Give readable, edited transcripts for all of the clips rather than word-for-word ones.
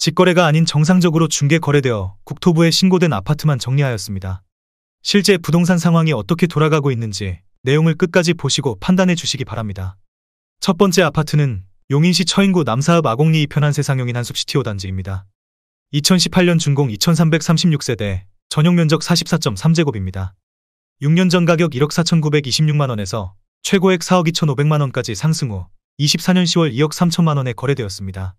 직거래가 아닌 정상적으로 중개 거래되어 국토부에 신고된 아파트만 정리하였습니다. 실제 부동산 상황이 어떻게 돌아가고 있는지 내용을 끝까지 보시고 판단해 주시기 바랍니다. 첫 번째 아파트는 용인시 처인구 남사읍 아곡리 2편 한세상용인 한숲시티오 단지입니다. 2018년 준공 2336세대, 전용면적 44.3제곱입니다. 6년 전 가격 1억 4,926만원에서 최고액 4억 2,500만원까지 상승 후 24년 10월 2억 3천만원에 거래되었습니다.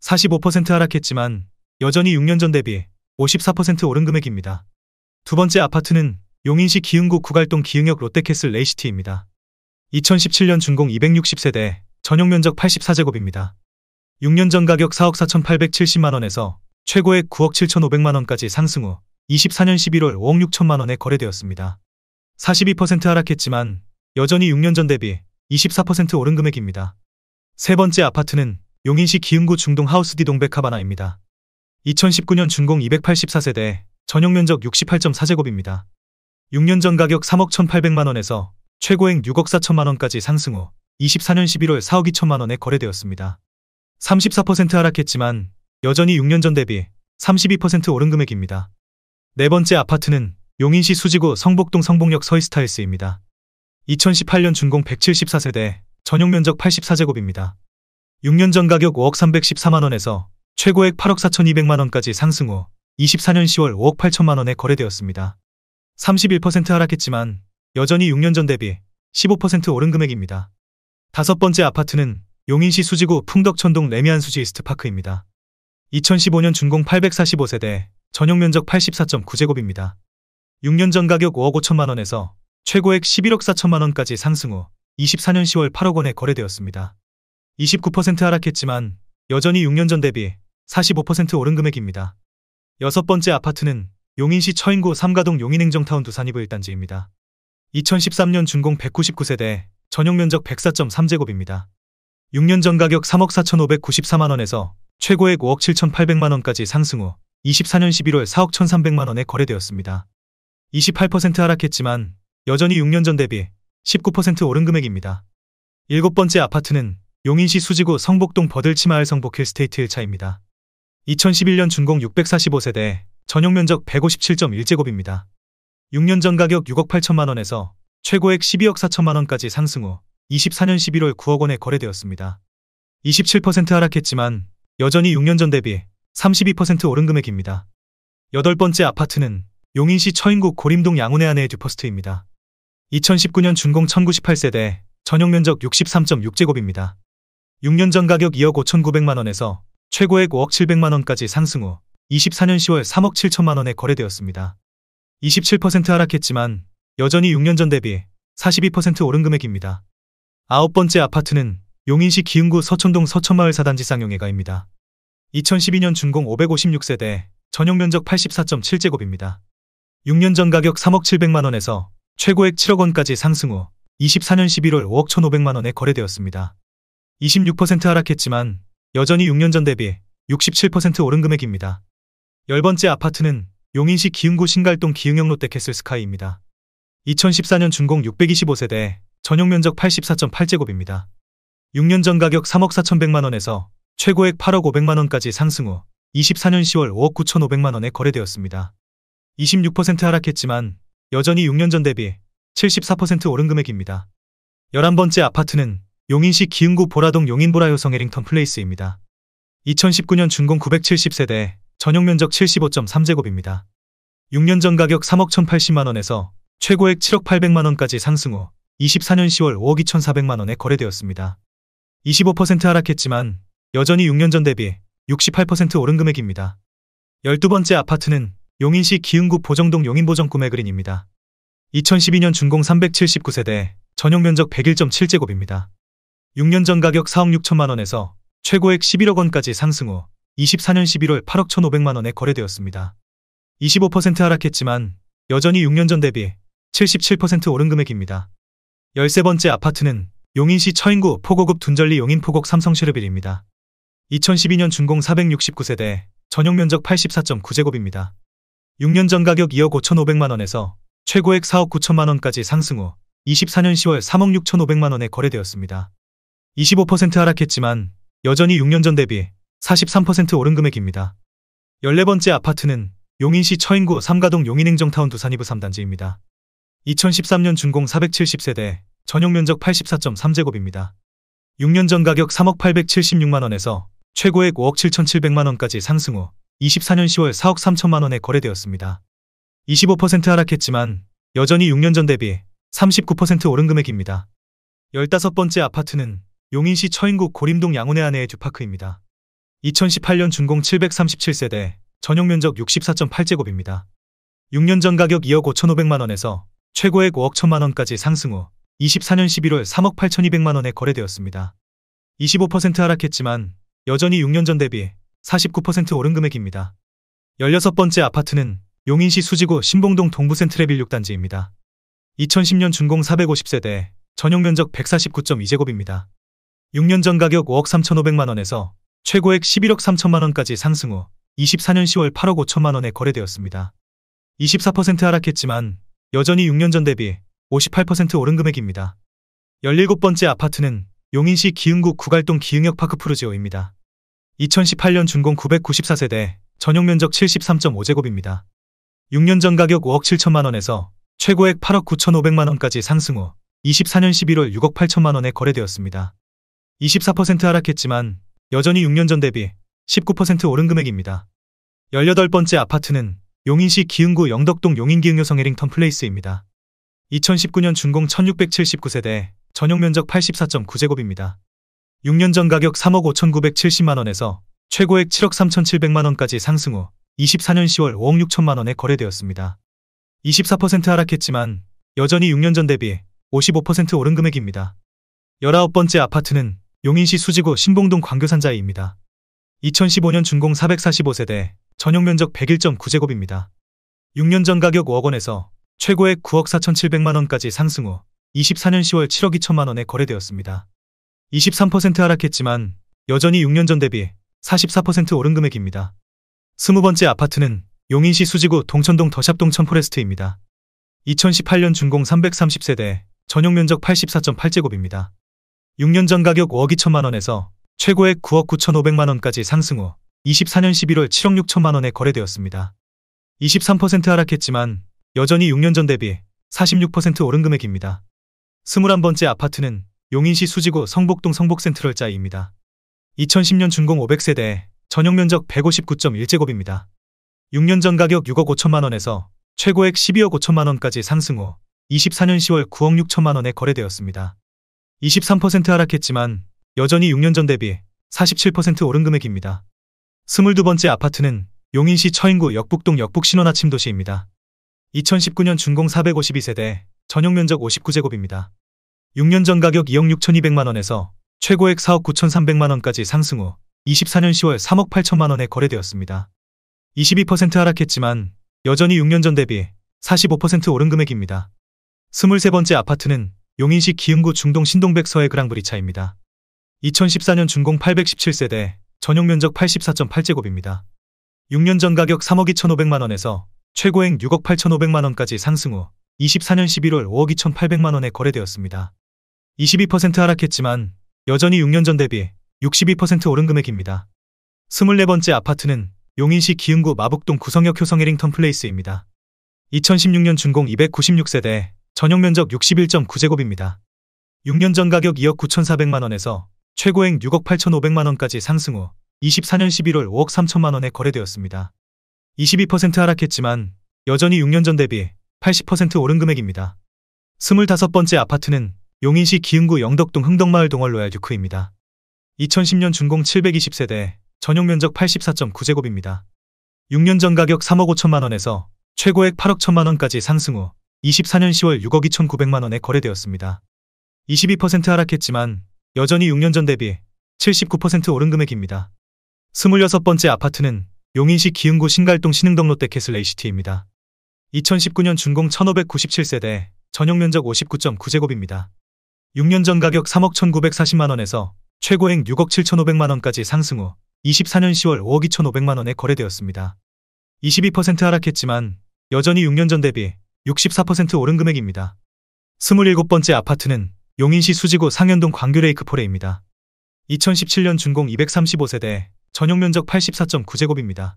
45% 하락했지만 여전히 6년 전 대비 54% 오른 금액입니다. 두 번째 아파트는 용인시 기흥구 구갈동 기흥역 롯데캐슬 레이시티입니다. 2017년 준공 260세대, 전용면적 84제곱입니다. 6년 전 가격 4억 4,870만원에서 최고액 9억 7,500만원까지 상승 후 24년 11월 5억 6천만원에 거래되었습니다. 42% 하락했지만 여전히 6년 전 대비 24% 오른 금액입니다. 세 번째 아파트는 용인시 기흥구 중동 하우스디 동백하바나입니다. 2019년 준공 284세대, 전용면적 68.4제곱입니다. 6년 전 가격 3억 1,800만원에서 최고액 6억 4천만원까지 상승 후 24년 11월 4억 2천만원에 거래되었습니다. 34% 하락했지만 여전히 6년 전 대비 32% 오른 금액입니다. 네 번째 아파트는 용인시 수지구 성복동 성복역 서이스타일스입니다. 2018년 준공 174세대, 전용면적 84제곱입니다. 6년 전 가격 5억 314만원에서 최고액 8억 4,200만원까지 상승 후 24년 10월 5억 8천만원에 거래되었습니다. 31% 하락했지만 여전히 6년 전 대비 15% 오른 금액입니다. 다섯 번째 아파트는 용인시 수지구 풍덕천동 레미안 수지 이스트파크입니다. 2015년 준공 845세대, 전용면적 84.9제곱입니다. 6년 전 가격 5억 5천만원에서 최고액 11억 4천만원까지 상승 후 24년 10월 8억원에 거래되었습니다. 29% 하락했지만 여전히 6년 전 대비 45% 오른 금액입니다. 여섯 번째 아파트는 용인시 처인구 삼가동 용인행정타운 두산이브 1단지입니다. 2013년 준공 199세대, 전용면적 104.3제곱입니다. 6년 전 가격 3억 4,594만원에서 최고액 5억 7,800만원까지 상승 후 24년 11월 4억 1,300만원에 거래되었습니다. 28% 하락했지만 여전히 6년 전 대비 19% 오른 금액입니다. 일곱 번째 아파트는 용인시 수지구 성복동 버들치마을 성복 힐스테이트 1차입니다. 2011년 준공 645세대, 전용면적 157.1제곱입니다. 6년 전 가격 6억 8천만원에서 최고액 12억 4천만원까지 상승 후 24년 11월 9억원에 거래되었습니다. 27% 하락했지만 여전히 6년 전 대비 32% 오른 금액입니다. 여덟 번째 아파트는 용인시 처인구 고림동 양운의 아내의 듀퍼스트입니다. 2019년 준공 1098세대, 전용면적 63.6제곱입니다. 6년 전 가격 2억 5,900만원에서 최고액 5억 700만원까지 상승 후 24년 10월 3억 7천만원에 거래되었습니다. 27% 하락했지만 여전히 6년 전 대비 42% 오른 금액입니다. 아홉 번째 아파트는 용인시 기흥구 서천동 서천마을 4단지 쌍용회가입니다. 2012년 준공 556세대, 전용면적 84.7제곱입니다. 6년 전 가격 3억 700만원에서 최고액 7억원까지 상승 후 24년 11월 5억 1,500만원에 거래되었습니다. 26% 하락했지만 여전히 6년 전 대비 67% 오른 금액입니다. 열 번째 아파트는 용인시 기흥구 신갈동 기흥역 롯데캐슬 스카이입니다. 2014년 준공 625세대, 전용면적 84.8제곱입니다. 6년 전 가격 3억 4,100만원에서 최고액 8억 500만원까지 상승 후 24년 10월 5억 9,500만원에 거래되었습니다. 26% 하락했지만 여전히 6년 전 대비 74% 오른 금액입니다. 11번째 아파트는 용인시 기흥구 보라동 용인보라효성 해링턴 플레이스입니다. 2019년 준공 970세대, 전용면적 75.3제곱입니다. 6년 전 가격 3억 1,080만원에서 최고액 7억 800만원까지 상승 후 24년 10월 5억 2,400만원에 거래되었습니다. 25% 하락했지만 여전히 6년 전 대비 68% 오른 금액입니다. 12번째 아파트는 용인시 기흥구 보정동 용인보정 꿈의그린입니다. 2012년 준공 379세대, 전용면적 101.7제곱입니다. 6년 전 가격 4억 6천만원에서 최고액 11억원까지 상승 후 24년 11월 8억 1,500만원에 거래되었습니다. 25% 하락했지만 여전히 6년 전 대비 77% 오른 금액입니다. 13번째 아파트는 용인시 처인구 포고급 둔절리 용인포곡 삼성쉐르빌입니다. 2012년 준공 469세대, 전용면적 84.9제곱입니다. 6년 전 가격 2억 5,500만원에서 최고액 4억 9천만원까지 상승 후 24년 10월 3억 6,500만원에 거래되었습니다. 25% 하락했지만 여전히 6년 전 대비 43% 오른 금액입니다. 14번째 아파트는 용인시 처인구 삼가동 용인행정타운 두산이브 3단지입니다. 2013년 준공 470세대, 전용 면적 84.3제곱입니다. 6년 전 가격 3억 876만원에서 최고액 5억 7,700만원까지 상승 후 24년 10월 4억 3천만원에 거래되었습니다. 25% 하락했지만 여전히 6년 전 대비 39% 오른 금액입니다. 15번째 아파트는 용인시 처인구 고림동 양운의 아내의 듀파크입니다. 2018년 준공 737세대, 전용 면적 64.8제곱입니다. 6년 전 가격 2억 5,500만원에서 최고액 5억 1천만원까지 상승 후 24년 11월 3억 8,200만원에 거래되었습니다. 25% 하락했지만 여전히 6년 전 대비 49% 오른 금액입니다. 16번째 아파트는 용인시 수지구 신봉동 동부센트레빌 6단지입니다. 2010년 준공 450세대, 전용 면적 149.2제곱입니다. 6년 전 가격 5억 3,500만원에서 최고액 11억 3천만원까지 상승 후 24년 10월 8억 5천만원에 거래되었습니다. 24% 하락했지만 여전히 6년 전 대비 58% 오른 금액입니다. 17번째 아파트는 용인시 기흥구 구갈동 기흥역 파크푸르지오입니다. 2018년 준공 994세대, 전용 면적 73.5제곱입니다. 6년 전 가격 5억 7천만원에서 최고액 8억 9,500만원까지 상승 후 24년 11월 6억 8천만원에 거래되었습니다. 24% 하락했지만 여전히 6년 전 대비 19% 오른 금액입니다. 18번째 아파트는 용인시 기흥구 영덕동 용인기흥여성 해링턴 플레이스입니다. 2019년 준공 1679세대, 전용 면적 84.9제곱입니다. 6년 전 가격 3억 5,970만원에서 최고액 7억 3,700만원까지 상승 후 24년 10월 5억 6천만원에 거래되었습니다. 24% 하락했지만 여전히 6년 전 대비 55% 오른 금액입니다. 19번째 아파트는 용인시 수지구 신봉동 광교산자이입니다. 2015년 준공 445세대, 전용 면적 101.9제곱입니다. 6년 전 가격 5억 원에서 최고액 9억 4,700만원까지 상승 후 24년 10월 7억 2천만원에 거래되었습니다. 23% 하락했지만 여전히 6년 전 대비 44% 오른 금액입니다. 20번째 아파트는 용인시 수지구 동천동 더샵동 천포레스트입니다. 2018년 준공 330세대, 전용 면적 84.8제곱입니다. 6년 전 가격 5억 2천만원에서 최고액 9억 9,500만원까지 상승 후 24년 11월 7억 6천만원에 거래되었습니다. 23% 하락했지만 여전히 6년 전 대비 46% 오른 금액입니다. 21번째 아파트는 용인시 수지구 성복동 성복센트럴자이입니다. 2010년 준공 500세대, 전용 면적 159.1제곱입니다. 6년 전 가격 6억 5천만원에서 최고액 12억 5천만원까지 상승 후 24년 10월 9억 6천만원에 거래되었습니다. 23% 하락했지만 여전히 6년 전 대비 47% 오른 금액입니다. 22번째 아파트는 용인시 처인구 역북동 역북신원아침도시입니다. 2019년 준공 452세대, 전용 면적 59제곱입니다. 6년 전 가격 2억 6,200만원에서 최고액 4억 9,300만원까지 상승 후 24년 10월 3억 8천만원에 거래되었습니다. 22% 하락했지만 여전히 6년 전 대비 45% 오른 금액입니다. 23번째 아파트는 용인시 기흥구 중동 신동백 서해 그랑브리차입니다. 2014년 준공 817세대, 전용 면적 84.8제곱입니다. 6년 전 가격 3억 2,500만원에서 최고액 6억 8,500만원까지 상승 후 24년 11월 5억 2,800만원에 거래되었습니다. 22% 하락했지만 여전히 6년 전 대비 62% 오른 금액입니다. 24번째 아파트는 용인시 기흥구 마북동 구성역 효성 해링턴 플레이스입니다. 2016년 준공 296세대, 전용 면적 61.9제곱입니다. 6년 전 가격 2억 9,400만원에서 최고액 6억 8,500만원까지 상승 후 24년 11월 5억 3천만원에 거래되었습니다. 22% 하락했지만 여전히 6년 전 대비 80% 오른 금액입니다. 25번째 아파트는 용인시 기흥구 영덕동 흥덕마을 동월 로얄 듀크입니다. 2010년 준공 720세대, 전용 면적 84.9제곱입니다. 6년 전 가격 3억 5천만원에서 최고액 8억 1천만원까지 상승 후 24년 10월 6억 2,900만원에 거래되었습니다. 22% 하락했지만 여전히 6년 전 대비 79% 오른 금액입니다. 26번째 아파트는 용인시 기흥구 신갈동 신흥동 롯데 캐슬 A시티입니다. 2019년 준공 1597세대, 전용 면적 59.9제곱입니다. 6년 전 가격 3억 1,940만원에서 최고액 6억 7,500만원까지 상승 후 24년 10월 5억 2,500만원에 거래되었습니다. 22% 하락했지만 여전히 6년 전 대비 64% 오른 금액입니다. 27번째 아파트는 용인시 수지구 상현동 광교레이크포레입니다. 2017년 준공 235세대, 전용 면적 84.9제곱입니다.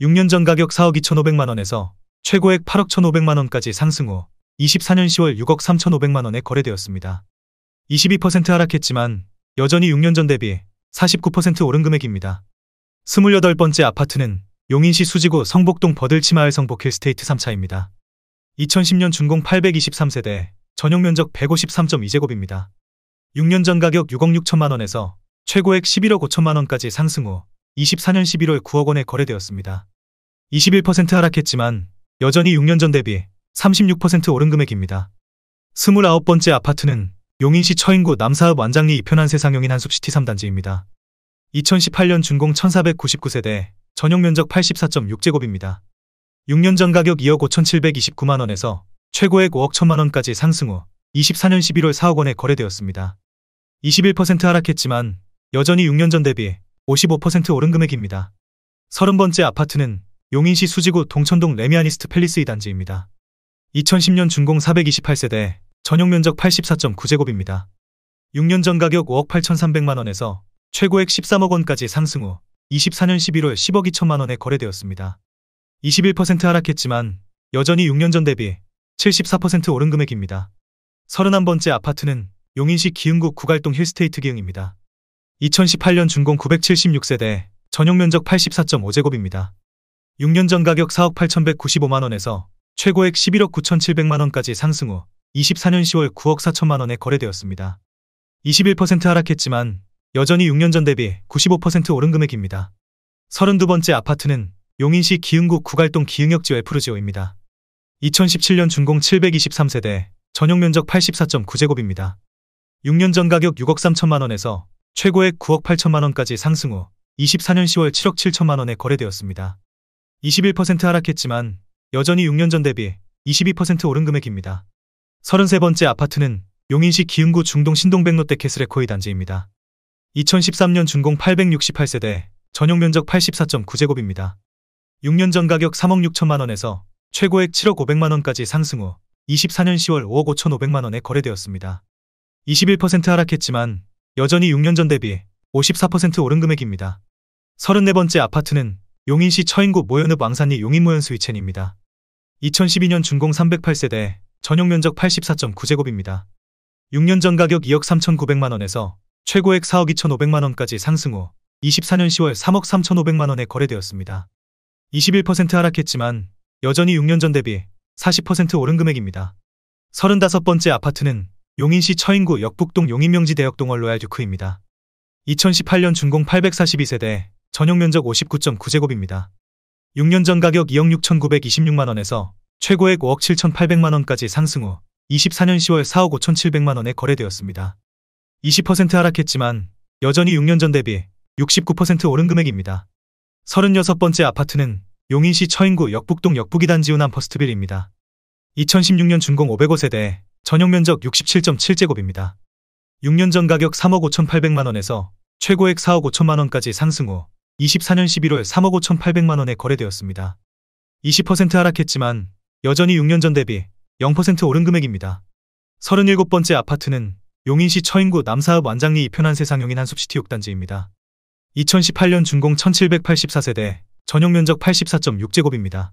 6년 전 가격 4억 2,500만원에서 최고액 8억 1,500만원까지 상승 후 24년 10월 6억 3,500만원에 거래되었습니다. 22% 하락했지만 여전히 6년 전 대비 49% 오른 금액입니다. 28번째 아파트는 용인시 수지구 성복동 버들치마을 성복 힐스테이트 3차입니다. 2010년 준공 823세대, 전용 면적 153.2제곱입니다. 6년 전 가격 6억 6천만원에서 최고액 11억 5천만원까지 상승 후 24년 11월 9억 원에 거래되었습니다. 21% 하락했지만 여전히 6년 전 대비 36% 오른 금액입니다. 29번째 아파트는 용인시 처인구 남사읍 완장리 2편한 세상용인 한숲시티 3단지입니다. 2018년 준공 1499세대, 전용 면적 84.6제곱입니다. 6년 전 가격 2억 5,729만원에서 최고액 5억 1천만원까지 상승 후 24년 11월 4억 원에 거래되었습니다. 21% 하락했지만 여전히 6년 전 대비 55% 오른 금액입니다. 30번째 아파트는 용인시 수지구 동천동 레미아니스트 팰리스 2단지입니다. 2010년 준공 428세대, 전용 면적 84.9제곱입니다. 6년 전 가격 5억 8,300만원에서 최고액 13억 원까지 상승 후 24년 11월 10억 2천만원에 거래되었습니다. 21% 하락했지만 여전히 6년 전 대비 74% 오른 금액입니다. 31번째 아파트는 용인시 기흥구 구갈동 힐스테이트 기흥입니다. 2018년 준공 976세대, 전용 면적 84.5제곱입니다. 6년 전 가격 4억 8,195만원에서 최고액 11억 9,700만원까지 상승 후 24년 10월 9억 4천만원에 거래되었습니다. 21% 하락했지만 여전히 6년 전 대비 95% 오른 금액입니다. 32번째 아파트는 용인시 기흥구 구갈동 기흥역지 웰프르지오입니다. 2017년 준공 723세대, 전용 면적 84.9제곱입니다. 6년 전 가격 6억 3천만원에서 최고액 9억 8천만원까지 상승 후 24년 10월 7억 7천만원에 거래되었습니다. 21% 하락했지만 여전히 6년 전 대비 22% 오른 금액입니다. 33번째 아파트는 용인시 기흥구 중동 신동백 롯데캐슬에코이 단지입니다. 2013년 준공 868세대, 전용 면적 84.9제곱입니다. 6년 전 가격 3억 6천만원에서 최고액 7억 5백만원까지 상승 후 24년 10월 5억 5,500만원에 거래되었습니다. 21% 하락했지만 여전히 6년 전 대비 54% 오른 금액입니다. 34번째 아파트는 용인시 처인구 모연읍 왕산리 용인모연 스위첸입니다. 2012년 준공 308세대, 전용 면적 84.9제곱입니다. 6년 전 가격 2억 3,900만원에서 최고액 4억 2,500만원까지 상승 후 24년 10월 3억 3,500만원에 거래되었습니다. 21% 하락했지만 여전히 6년 전 대비 40% 오른 금액입니다. 35번째 아파트는 용인시 처인구 역북동 용인명지대역동월 로얄듀크입니다. 2018년 준공 842세대, 전용 면적 59.9제곱입니다. 6년 전 가격 2억 6,926만원에서 최고액 5억 7,800만원까지 상승 후 24년 10월 4억 5,700만원에 거래되었습니다. 20% 하락했지만 여전히 6년 전 대비 69% 오른 금액입니다. 36번째 아파트는 용인시 처인구 역북동 역북이단지 운암 퍼스트빌입니다. 2016년 준공 505세대, 전용 면적 67.7제곱입니다. 6년 전 가격 3억 5,800만원에서 최고액 4억 5천만원까지 상승 후 24년 11월 3억 5,800만원에 거래되었습니다. 20% 하락했지만 여전히 6년 전 대비 0% 오른 금액입니다. 37번째 아파트는 용인시 처인구 남사읍 완장리 2편한 세상용인 한숲시티 6단지입니다. 2018년 준공 1784세대, 전용 면적 84.6제곱입니다.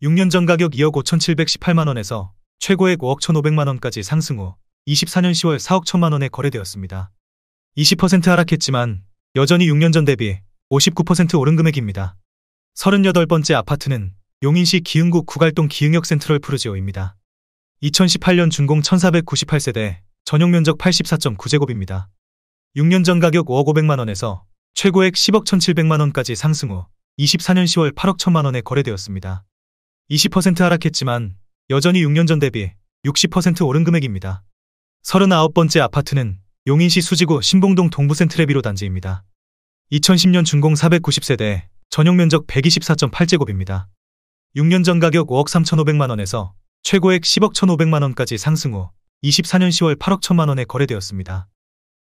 6년 전 가격 2억 5,718만원에서 최고액 5억 1,500만원까지 상승 후 24년 10월 4억 1천만원에 거래되었습니다. 20% 하락했지만 여전히 6년 전 대비 59% 오른 금액입니다. 38번째 아파트는 용인시 기흥구 구갈동 기흥역 센트럴 푸르지오입니다. 2018년 준공 1498세대, 전용 면적 84.9제곱입니다. 6년 전 가격 5억 5백만원에서 최고액 10억 1,700만원까지 상승 후 24년 10월 8억 1천만원에 거래되었습니다. 20% 하락했지만 여전히 6년 전 대비 60% 오른 금액입니다. 39번째 아파트는 용인시 수지구 신봉동 동부센트레비로 단지입니다. 2010년 준공 490세대, 전용 면적 124.8제곱입니다. 6년 전 가격 5억 3,500만원에서 최고액 10억 1,500만원까지 상승 후 24년 10월 8억 1천만원에 거래되었습니다.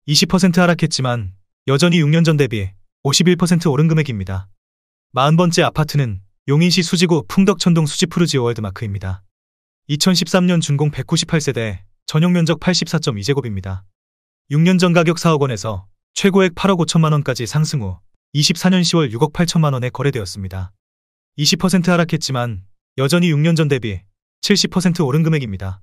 20% 하락했지만 여전히 6년 전 대비 51% 오른 금액입니다. 40번째 아파트는 용인시 수지구 풍덕천동 수지푸르지오 월드마크입니다. 2013년 준공 198세대, 전용 면적 84.2제곱입니다. 6년 전 가격 4억 원에서 최고액 8억 5천만원까지 상승 후 24년 10월 6억 8천만 원에 거래되었습니다. 20% 하락했지만 여전히 6년 전 대비 70% 오른 금액입니다.